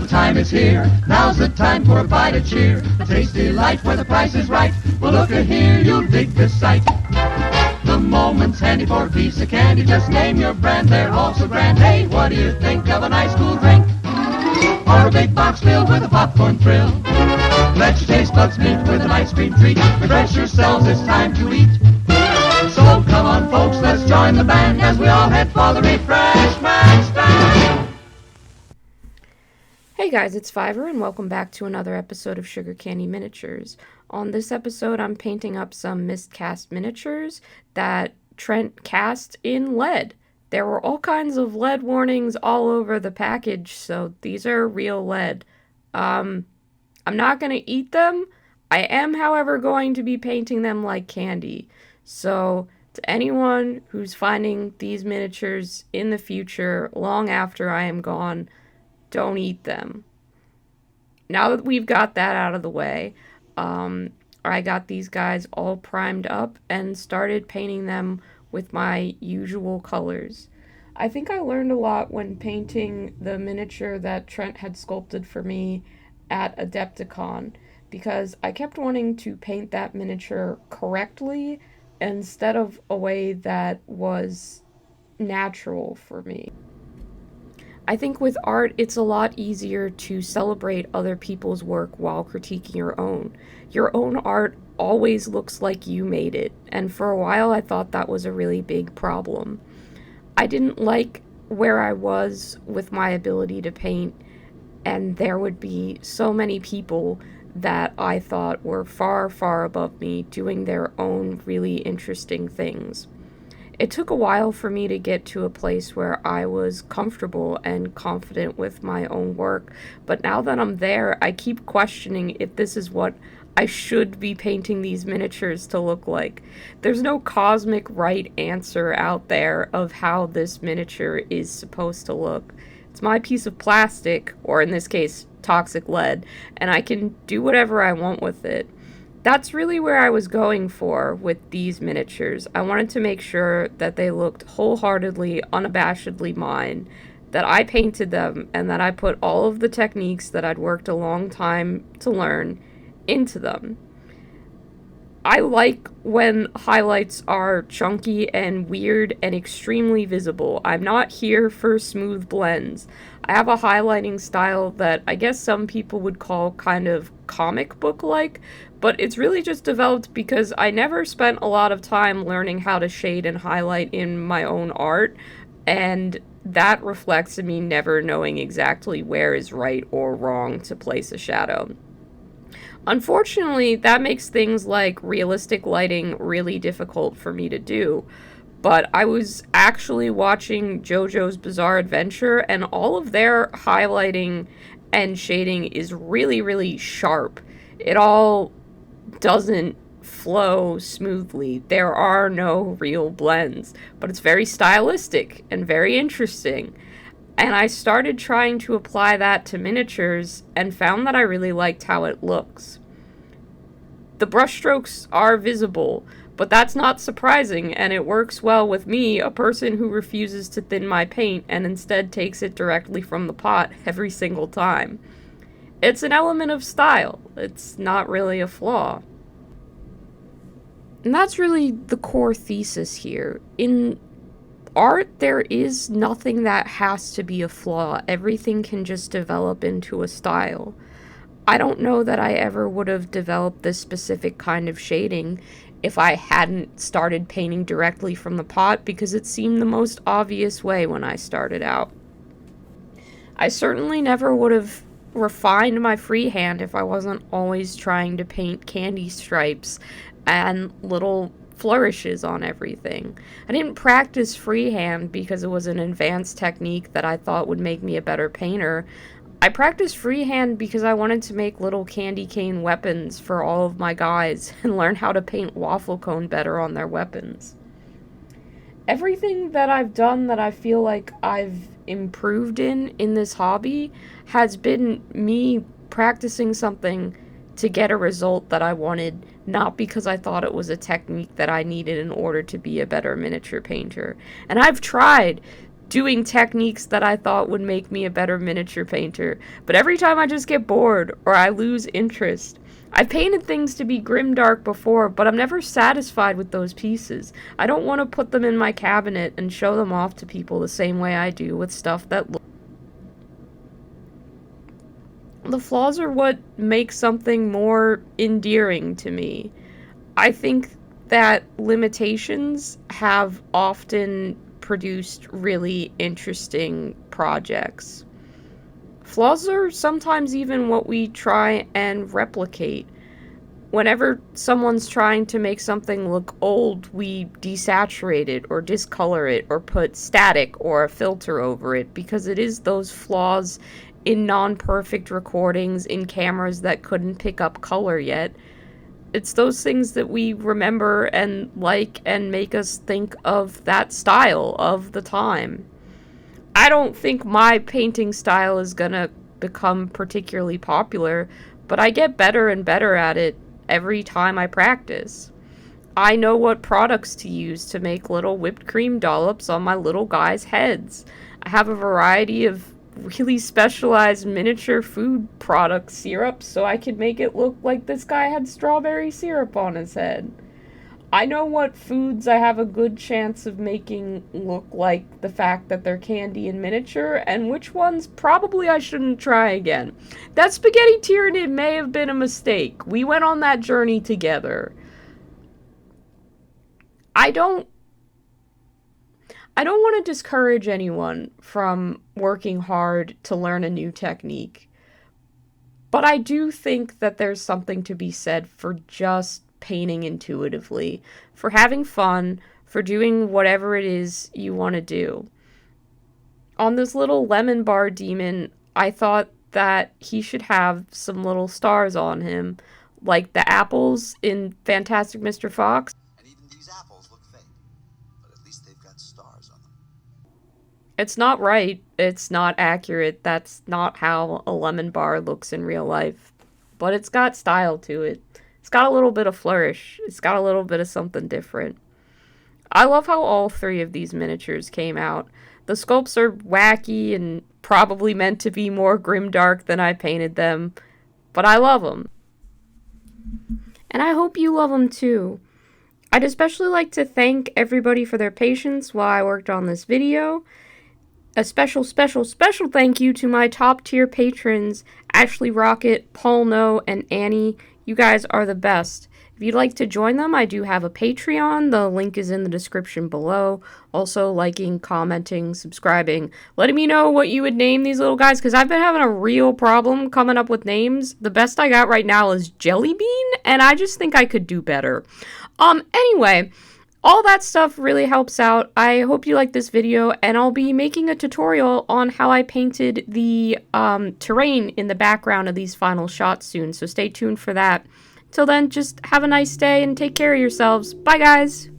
time is here. Now's the time for a bite of cheer. A tasty light where the price is right. Well, look at here, you'll dig this sight. The moment's handy for a piece of candy. Just name your brand, they're all so grand. Hey, what do you think of a nice cool drink? Or a big box filled with a popcorn thrill? Let your taste buds meet with an ice cream treat. Refresh yourselves, it's time to eat. So come on folks, let's join the band as we all head for the refreshment stand. Hey guys, it's Fiverr and welcome back to another episode of Sugar Candy Miniatures. On this episode, I'm painting up some Miscast miniatures that Trent cast in lead. There were all kinds of lead warnings all over the package, so these are real lead. I'm not going to eat them. I am, however, going to be painting them like candy. So, to anyone who's finding these miniatures in the future, long after I am gone, don't eat them. Now that we've got that out of the way, I got these guys all primed up and started painting them with my usual colors. I think I learned a lot when painting the miniature that Trent had sculpted for me at Adepticon, because I kept wanting to paint that miniature correctly instead of a way that was natural for me. I think with art, it's a lot easier to celebrate other people's work while critiquing your own. Your own art always looks like you made it, and for a while I thought that was a really big problem. I didn't like where I was with my ability to paint, and there would be so many people that I thought were far, far above me doing their own really interesting things. It took a while for me to get to a place where I was comfortable and confident with my own work, but now that I'm there, I keep questioning if this is what I should be painting these miniatures to look like. There's no cosmic right answer out there of how this miniature is supposed to look. It's my piece of plastic, or in this case, toxic lead, and I can do whatever I want with it. That's really where I was going for with these miniatures. I wanted to make sure that they looked wholeheartedly, unabashedly mine, that I painted them, and that I put all of the techniques that I'd worked a long time to learn into them. I like when highlights are chunky and weird and extremely visible. I'm not here for smooth blends. I have a highlighting style that I guess some people would call kind of comic book-like, but it's really just developed because I never spent a lot of time learning how to shade and highlight in my own art, and that reflects in me never knowing exactly where is right or wrong to place a shadow. Unfortunately, that makes things like realistic lighting really difficult for me to do. But I was actually watching JoJo's Bizarre Adventure, and all of their highlighting and shading is really, really sharp. It all doesn't flow smoothly. There are no real blends, but it's very stylistic and very interesting. And I started trying to apply that to miniatures and found that I really liked how it looks. The brushstrokes are visible, but that's not surprising, and it works well with me, a person who refuses to thin my paint and instead takes it directly from the pot every single time. It's an element of style. It's not really a flaw. And that's really the core thesis here. In art, there is nothing that has to be a flaw. Everything can just develop into a style. I don't know that I ever would have developed this specific kind of shading if I hadn't started painting directly from the pot, because it seemed the most obvious way when I started out. I certainly never would have refined my freehand if I wasn't always trying to paint candy stripes and little flourishes on everything. I didn't practice freehand because it was an advanced technique that I thought would make me a better painter. I practiced freehand because I wanted to make little candy cane weapons for all of my guys and learn how to paint waffle cone better on their weapons. Everything that I've done that I feel like I've improved in this hobby has been me practicing something to get a result that I wanted, not because I thought it was a technique that I needed in order to be a better miniature painter. And I've tried doing techniques that I thought would make me a better miniature painter. But every time I just get bored or I lose interest. I've painted things to be grimdark before, but I'm never satisfied with those pieces. I don't want to put them in my cabinet and show them off to people the same way I do with stuff that looks. The flaws are what make something more endearing to me. I think that limitations have often produced really interesting projects. Flaws are sometimes even what we try and replicate. Whenever someone's trying to make something look old, we desaturate it or discolor it or put static or a filter over it because it is those flaws in non-perfect recordings, in cameras that couldn't pick up color yet. It's those things that we remember and like and make us think of that style of the time. I don't think my painting style is gonna become particularly popular, but I get better and better at it every time I practice. I know what products to use to make little whipped cream dollops on my little guys' heads. I have a variety of really specialized miniature food product syrup so I could make it look like this guy had strawberry syrup on his head. I know what foods I have a good chance of making look like the fact that they're candy in miniature, and which ones probably I shouldn't try again. That spaghetti tyrannid may have been a mistake. We went on that journey together. I don't want to discourage anyone from working hard to learn a new technique, but I do think that there's something to be said for just painting intuitively, for having fun, for doing whatever it is you want to do. On this little lemon bar demon, I thought that he should have some little stars on him, like the apples in Fantastic Mr. Fox. And even these apples look fake, but at least they've got stars on them. It's not right. It's not accurate. That's not how a lemon bar looks in real life. But it's got style to it. It's got a little bit of flourish. It's got a little bit of something different. I love how all three of these miniatures came out. The sculpts are wacky and probably meant to be more grimdark than I painted them, but I love them. And I hope you love them too. I'd especially like to thank everybody for their patience while I worked on this video. A special thank you to my top tier patrons, Ashley Rocket, Paul No, and Annie. You guys are the best. If you'd like to join them, I do have a Patreon. The link is in the description below. Also, liking, commenting, subscribing, letting me know what you would name these little guys, because I've been having a real problem coming up with names. The best I got right now is Jellybean, and I just think I could do better. Anyway, all that stuff really helps out. I hope you like this video, and I'll be making a tutorial on how I painted the terrain in the background of these final shots soon, so stay tuned for that. Till then, just have a nice day and take care of yourselves. Bye, guys!